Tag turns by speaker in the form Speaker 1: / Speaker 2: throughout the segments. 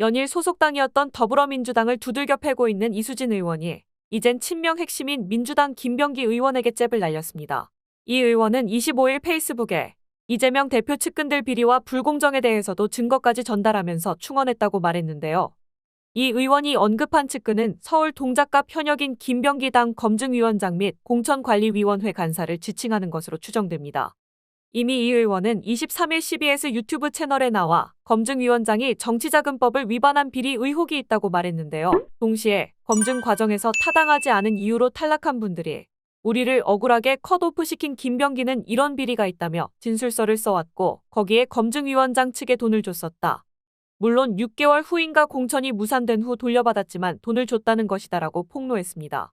Speaker 1: 연일 소속당이었던 더불어민주당을 두들겨 패고 있는 이수진 의원이 이젠 친명 핵심인 민주당 김병기 의원에게 잽을 날렸습니다. 이 의원은 25일 페이스북에 이재명 대표 측근들 비리와 불공정에 대해서도 증거까지 전달하면서 충원했다고 말했는데요. 이 의원이 언급한 측근은 서울 동작갑 현역인 김병기 당 검증위원장 및 공천관리위원회 간사를 지칭하는 것으로 추정됩니다. 이미 이 의원은 23일 CBS 유튜브 채널에 나와 검증위원장이 정치자금법을 위반한 비리 의혹이 있다고 말했는데요. 동시에 검증 과정에서 타당하지 않은 이유로 탈락한 분들이 우리를 억울하게 컷오프시킨 김병기는 이런 비리가 있다며 진술서를 써왔고 거기에 검증위원장 측에 돈을 줬었다. 물론 6개월 후인가 공천이 무산된 후 돌려받았지만 돈을 줬다는 것이다라고 폭로했습니다.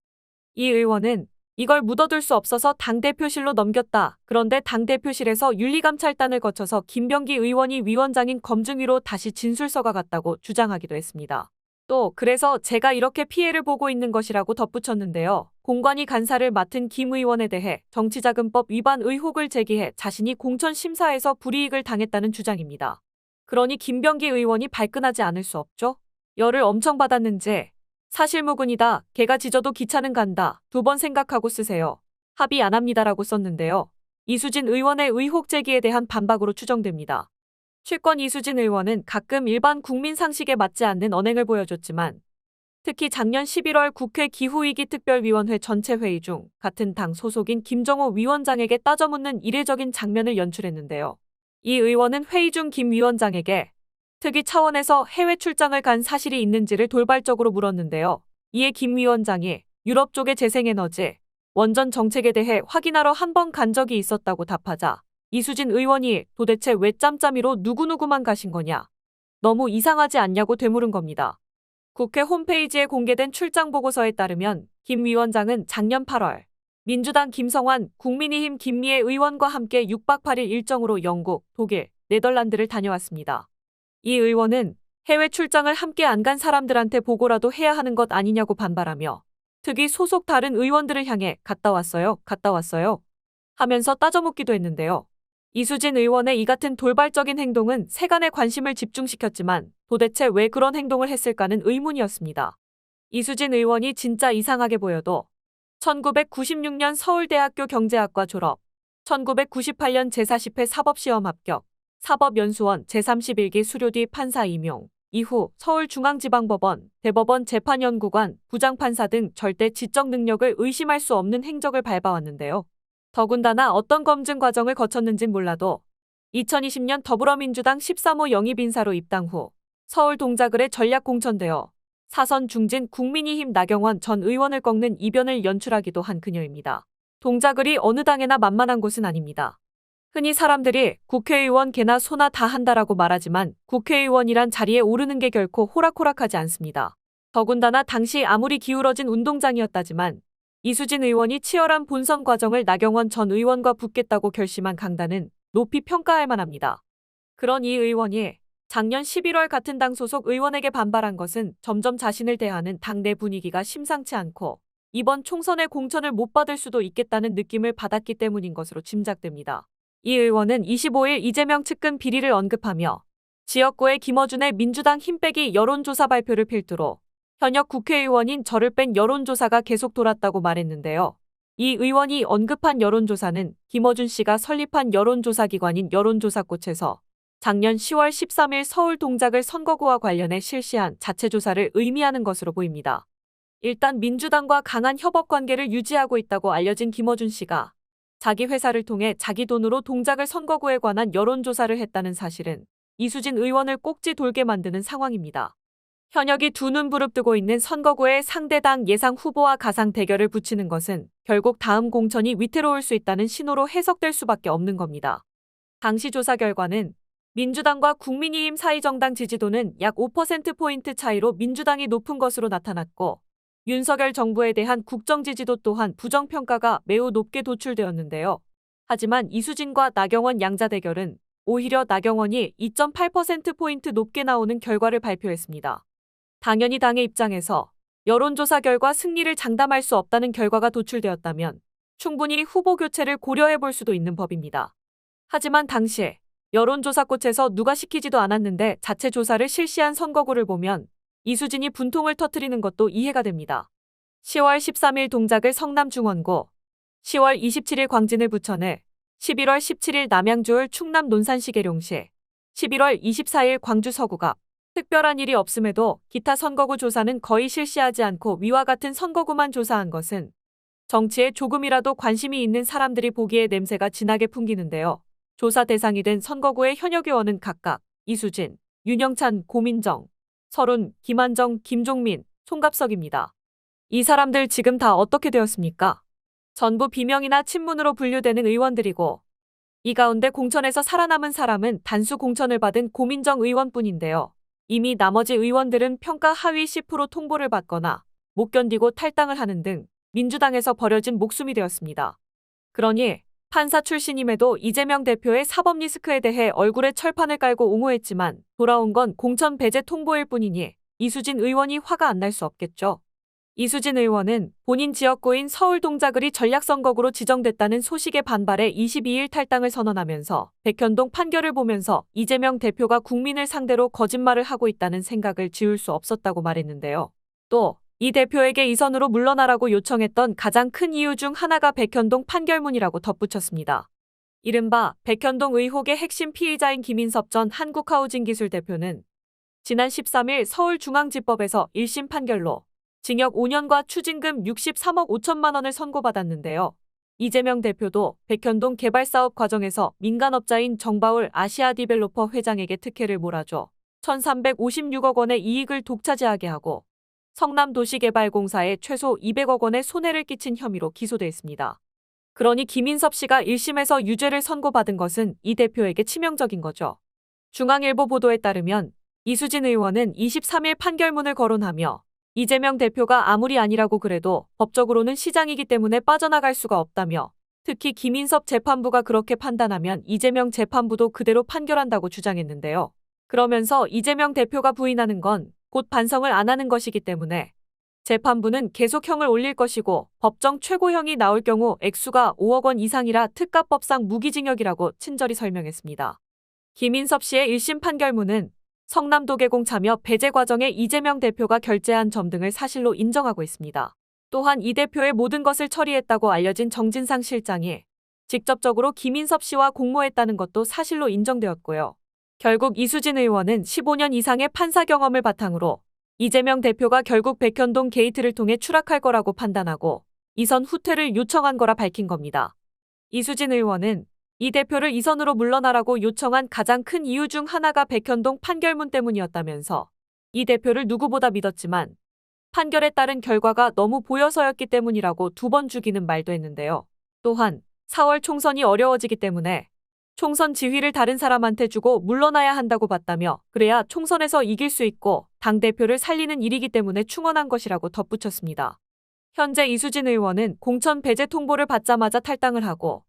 Speaker 1: 이 의원은 이걸 묻어둘 수 없어서 당대표실로 넘겼다. 그런데 당대표실에서 윤리감찰단을 거쳐서 김병기 의원이 위원장인 검증위로 다시 진술서가 갔다고 주장하기도 했습니다. 또 그래서 제가 이렇게 피해를 보고 있는 것이라고 덧붙였는데요. 공관위 간사를 맡은 김 의원에 대해 정치자금법 위반 의혹을 제기해 자신이 공천심사에서 불이익을 당했다는 주장입니다. 그러니 김병기 의원이 발끈하지 않을 수 없죠. 열을 엄청 받았는지 사실무근이다. 개가 짖어도 기차는 간다. 2번 생각하고 쓰세요. 합의 안 합니다라고 썼는데요. 이수진 의원의 의혹 제기에 대한 반박으로 추정됩니다. 최근 이수진 의원은 가끔 일반 국민 상식에 맞지 않는 언행을 보여줬지만 특히 작년 11월 국회 기후위기 특별위원회 전체 회의 중 같은 당 소속인 김정호 위원장에게 따져묻는 이례적인 장면을 연출했는데요. 이 의원은 회의 중 김 위원장에게 특위 차원에서 해외 출장을 간 사실이 있는지를 돌발적으로 물었는데요. 이에 김 위원장이 유럽 쪽의 재생에너지, 원전 정책에 대해 확인하러 한 번 간 적이 있었다고 답하자 이수진 의원이 도대체 왜 짬짬이로 누구누구만 가신 거냐? 너무 이상하지 않냐고 되물은 겁니다. 국회 홈페이지에 공개된 출장 보고서에 따르면 김 위원장은 작년 8월 민주당 김성환, 국민의힘 김미애 의원과 함께 6박 8일 일정으로 영국, 독일, 네덜란드를 다녀왔습니다. 이 의원은 해외 출장을 함께 안 간 사람들한테 보고라도 해야 하는 것 아니냐고 반발하며 특히 소속 다른 의원들을 향해 갔다 왔어요 하면서 따져묻기도 했는데요. 이수진 의원의 이 같은 돌발적인 행동은 세간의 관심을 집중시켰지만 도대체 왜 그런 행동을 했을까는 의문이었습니다. 이수진 의원이 진짜 이상하게 보여도 1996년 서울대학교 경제학과 졸업, 1998년 제40회 사법시험 합격, 사법연수원 제31기 수료 뒤 판사 임용, 이후 서울중앙지방법원, 대법원 재판연구관, 부장판사 등 절대 지적 능력을 의심할 수 없는 행적을 밟아왔는데요. 더군다나 어떤 검증 과정을 거쳤는진 몰라도 2020년 더불어민주당 13호 영입인사로 입당 후 서울 동작을에 전략 공천되어 사선 중진 국민의힘 나경원 전 의원을 꺾는 이변을 연출하기도 한 그녀입니다. 동작을이 어느 당에나 만만한 곳은 아닙니다. 흔히 사람들이 국회의원 개나 소나 다 한다라고 말하지만 국회의원이란 자리에 오르는 게 결코 호락호락하지 않습니다. 더군다나 당시 아무리 기울어진 운동장이었다지만 이수진 의원이 치열한 본선 과정을 나경원 전 의원과 붙겠다고 결심한 강단은 높이 평가할 만합니다. 그런 이 의원이 작년 11월 같은 당 소속 의원에게 반발한 것은 점점 자신을 대하는 당내 분위기가 심상치 않고 이번 총선에 공천을 못 받을 수도 있겠다는 느낌을 받았기 때문인 것으로 짐작됩니다. 이 의원은 25일 이재명 측근 비리를 언급하며 지역구의 김어준의 민주당 힘빼기 여론조사 발표를 필두로 현역 국회의원인 저를 뺀 여론조사가 계속 돌았다고 말했는데요. 이 의원이 언급한 여론조사는 김어준 씨가 설립한 여론조사기관인 여론조사꽃에서 작년 10월 13일 서울 동작을 선거구와 관련해 실시한 자체조사를 의미하는 것으로 보입니다. 일단 민주당과 강한 협업관계를 유지하고 있다고 알려진 김어준 씨가 자기 회사를 통해 자기 돈으로 동작을 선거구에 관한 여론조사를 했다는 사실은 이수진 의원을 꼭지 돌게 만드는 상황입니다. 현역이 두 눈 부릅뜨고 있는 선거구에 상대당 예상 후보와 가상 대결을 붙이는 것은 결국 다음 공천이 위태로울 수 있다는 신호로 해석될 수밖에 없는 겁니다. 당시 조사 결과는 민주당과 국민의힘 사이 정당 지지도는 약 5%포인트 차이로 민주당이 높은 것으로 나타났고 윤석열 정부에 대한 국정 지지도 또한 부정평가가 매우 높게 도출되었는데요. 하지만 이수진과 나경원 양자 대결은 오히려 나경원이 2.8%포인트 높게 나오는 결과를 발표했습니다. 당연히 당의 입장에서 여론조사 결과 승리를 장담할 수 없다는 결과가 도출되었다면 충분히 후보 교체를 고려해 볼 수도 있는 법입니다. 하지만 당시 여론조사꽃에서 누가 시키지도 않았는데 자체 조사를 실시한 선거구를 보면 이수진이 분통을 터뜨리는 것도 이해가 됩니다. 10월 13일 동작을 성남중원구, 10월 27일 광진을 부천을, 11월 17일 남양주을 충남 논산시 계룡시, 11월 24일 광주 서구갑. 특별한 일이 없음에도 기타 선거구 조사는 거의 실시하지 않고 위와 같은 선거구만 조사한 것은 정치에 조금이라도 관심이 있는 사람들이 보기에 냄새가 진하게 풍기는데요. 조사 대상이 된 선거구의 현역 의원은 각각 이수진, 윤영찬, 고민정, 설훈, 김한정, 김종민, 송갑석입니다. 이 사람들 지금 다 어떻게 되었습니까? 전부 비명이나 친문으로 분류되는 의원들이고 이 가운데 공천에서 살아남은 사람은 단수 공천을 받은 고민정 의원뿐인데요. 이미 나머지 의원들은 평가 하위 10% 통보를 받거나 못 견디고 탈당을 하는 등 민주당에서 버려진 목숨이 되었습니다. 그러니 판사 출신임에도 이재명 대표의 사법 리스크에 대해 얼굴에 철판을 깔고 옹호했지만 돌아온 건 공천 배제 통보일 뿐이니 이수진 의원이 화가 안 날 수 없겠죠. 이수진 의원은 본인 지역구인 서울 동작을이 전략선거구로 지정됐다는 소식에 반발해 22일 탈당을 선언하면서 백현동 판결을 보면서 이재명 대표가 국민을 상대로 거짓말을 하고 있다는 생각을 지울 수 없었다고 말했는데요. 또 이 대표에게 이 선으로 물러나라고 요청했던 가장 큰 이유 중 하나가 백현동 판결문이라고 덧붙였습니다. 이른바 백현동 의혹의 핵심 피의자인 김인섭 전 한국하우징기술 대표는 지난 13일 서울중앙지법에서 1심 판결로 징역 5년과 추징금 63억 5천만 원을 선고받았는데요. 이재명 대표도 백현동 개발사업 과정에서 민간업자인 정바울 아시아디벨로퍼 회장에게 특혜를 몰아줘 1,356억 원의 이익을 독차지하게 하고 성남도시개발공사에 최소 200억 원의 손해를 끼친 혐의로 기소돼 있습니다. 그러니 김인섭 씨가 1심에서 유죄를 선고받은 것은 이 대표에게 치명적인 거죠. 중앙일보 보도에 따르면 이수진 의원은 23일 판결문을 거론하며 이재명 대표가 아무리 아니라고 그래도 법적으로는 시장이기 때문에 빠져나갈 수가 없다며 특히 김인섭 재판부가 그렇게 판단하면 이재명 재판부도 그대로 판결한다고 주장했는데요. 그러면서 이재명 대표가 부인하는 건 곧 반성을 안 하는 것이기 때문에 재판부는 계속형을 올릴 것이고 법정 최고형이 나올 경우 액수가 5억 원 이상이라 특가법상 무기징역이라고 친절히 설명했습니다. 김인섭 씨의 1심 판결문은 성남도계공 참여 배제 과정에 이재명 대표가 결재한 점 등을 사실로 인정하고 있습니다. 또한 이 대표의 모든 것을 처리했다고 알려진 정진상 실장이 직접적으로 김인섭 씨와 공모했다는 것도 사실로 인정되었고요. 결국 이수진 의원은 15년 이상의 판사 경험을 바탕으로 이재명 대표가 결국 백현동 게이트를 통해 추락할 거라고 판단하고 이선 후퇴를 요청한 거라 밝힌 겁니다. 이수진 의원은 이 대표를 이선으로 물러나라고 요청한 가장 큰 이유 중 하나가 백현동 판결문 때문이었다면서 이 대표를 누구보다 믿었지만 판결에 따른 결과가 너무 보여서였기 때문이라고 2번 죽이는 말도 했는데요. 또한 4월 총선이 어려워지기 때문에 총선 지휘를 다른 사람한테 주고 물러나야 한다고 봤다며 그래야 총선에서 이길 수 있고 당대표를 살리는 일이기 때문에 충원한 것이라고 덧붙였습니다. 현재 이수진 의원은 공천 배제 통보를 받자마자 탈당을 하고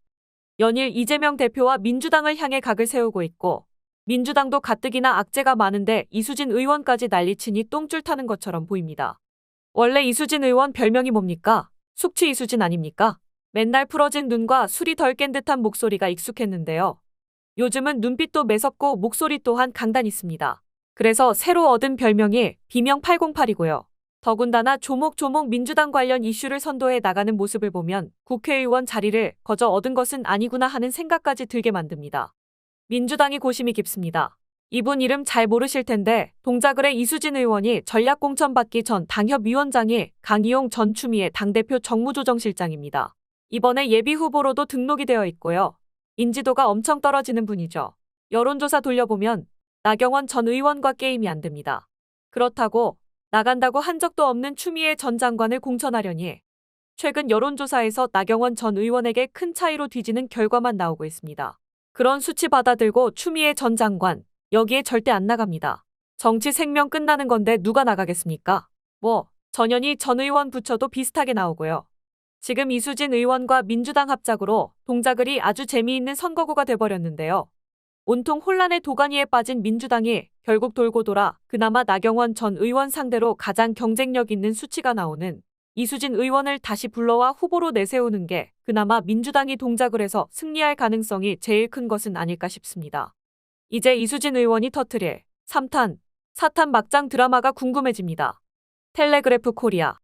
Speaker 1: 연일 이재명 대표와 민주당을 향해 각을 세우고 있고 민주당도 가뜩이나 악재가 많은데 이수진 의원까지 난리치니 똥줄 타는 것처럼 보입니다. 원래 이수진 의원 별명이 뭡니까? 숙취 이수진 아닙니까? 맨날 풀어진 눈과 술이 덜 깬 듯한 목소리가 익숙했는데요. 요즘은 눈빛도 매섭고 목소리 또한 강단 있습니다. 그래서 새로 얻은 별명이 비명 808이고요. 더군다나 조목조목 민주당 관련 이슈를 선도해 나가는 모습을 보면 국회의원 자리를 거저 얻은 것은 아니구나 하는 생각까지 들게 만듭니다. 민주당이 고심이 깊습니다. 이분 이름 잘 모르실 텐데 동작을의 이수진 의원이 전략공천 받기 전 당협위원장이 강희용 전 추미애 당대표 정무조정실장입니다. 이번에 예비후보로도 등록이 되어 있고요. 인지도가 엄청 떨어지는 분이죠. 여론조사 돌려보면 나경원 전 의원과 게임이 안 됩니다. 그렇다고 나간다고 한 적도 없는 추미애 전 장관을 공천하려니 최근 여론조사에서 나경원 전 의원에게 큰 차이로 뒤지는 결과만 나오고 있습니다. 그런 수치 받아들고 추미애 전 장관 여기에 절대 안 나갑니다. 정치 생명 끝나는 건데 누가 나가겠습니까? 전현희 전 의원 부처도 비슷하게 나오고요. 지금 이수진 의원과 민주당 합작으로 동작을이 아주 재미있는 선거구가 돼버렸는데요. 온통 혼란의 도가니에 빠진 민주당이 결국 돌고 돌아 그나마 나경원 전 의원 상대로 가장 경쟁력 있는 수치가 나오는 이수진 의원을 다시 불러와 후보로 내세우는 게 그나마 민주당이 동작을 해서 승리할 가능성이 제일 큰 것은 아닐까 싶습니다. 이제 이수진 의원이 터뜨릴 3탄, 4탄 막장 드라마가 궁금해집니다. 텔레그래프 코리아